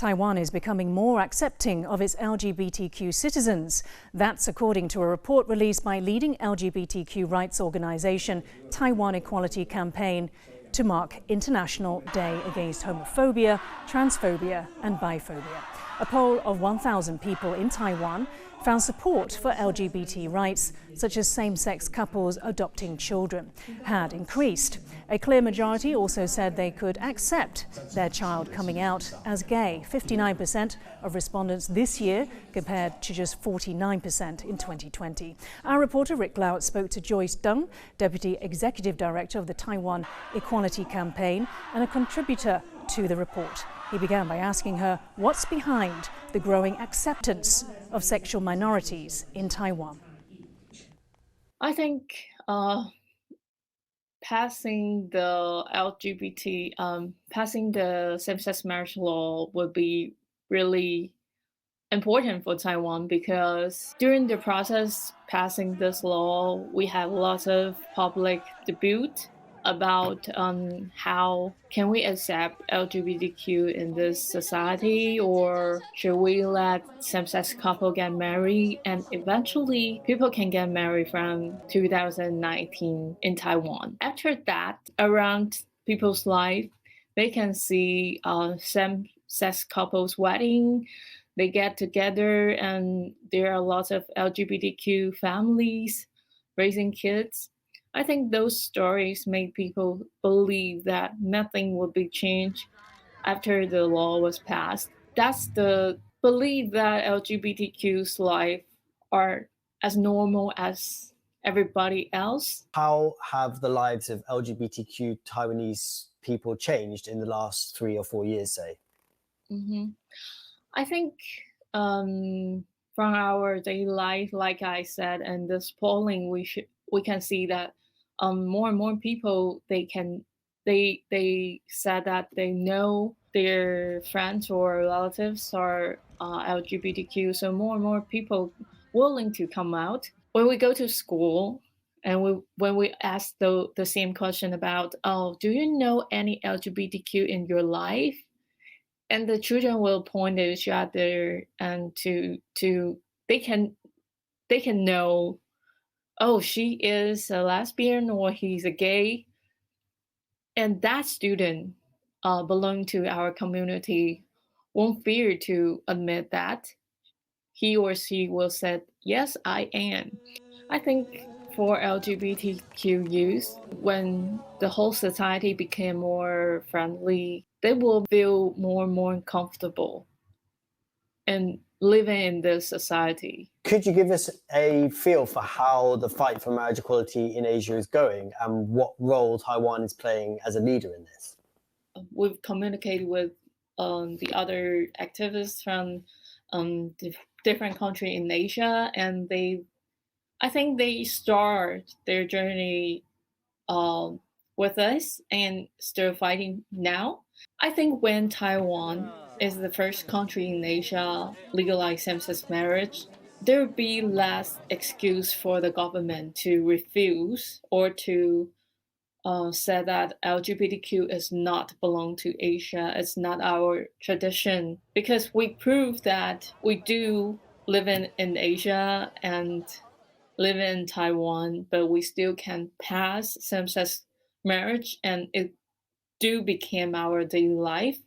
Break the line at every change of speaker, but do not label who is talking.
Taiwan is becoming more accepting of its LGBTQ citizens. That's according to a report released by leading LGBTQ rights organisation Taiwan Equality Campaign to mark International Day Against Homophobia, Transphobia and Biphobia. A poll of 1,000 people in Taiwan found support for LGBT rights, such as same-sex couples adopting children, had increased. A clear majority also said they could accept their child coming out as gay. 59% of respondents this year, compared to just 49% in 2020. Our reporter Rick Glauert spoke to Joyce Deng, Deputy Executive Director of the Taiwan Equality Campaign and a contributor to the report. He began by asking her what's behind the growing acceptance of sexual minorities in Taiwan.
I think passing the passing the same-sex marriage law would be really important for Taiwan, because during the process passing this law, we have lots of public debate about how can we accept LGBTQ in this society, or should we let same-sex couple get married, and eventually people can get married from 2019 in Taiwan. After that, around people's life, they can see same-sex couples wedding, they get together, and there are lots of LGBTQ families raising kids. I think those stories make people believe that nothing will be changed after the law was passed. That's the belief that LGBTQ's life are as normal as everybody else.
How have the lives of LGBTQ Taiwanese people changed in the last 3 or 4 years, say?
I think from our daily life, like I said, and this polling, we can see that more and more people they said that they know their friends or relatives are LGBTQ, so more and more people willing to come out. When we go to school and when we ask the same question about, oh, do you know any LGBTQ in your life? And the children will point at each other and they can know, oh, she is a lesbian or he's a gay. And that student belonging to our community won't fear to admit that. He or she will say, yes, I am. I think for LGBTQ youth, when the whole society became more friendly, they will feel more and more comfortable and living in this society.
Could you give us a feel for how the fight for marriage equality in Asia is going and what role Taiwan is playing as a leader in this?
We've communicated with the other activists from different countries in Asia, and I think they start their journey with us and still fighting now. I think when Taiwan is the first country in Asia legalize same-sex marriage, there will be less excuse for the government to refuse or to say that LGBTQ is not belong to Asia, it's not our tradition, because we prove that we do live in Asia and live in Taiwan, but we still can pass same-sex marriage, and it do become our daily life.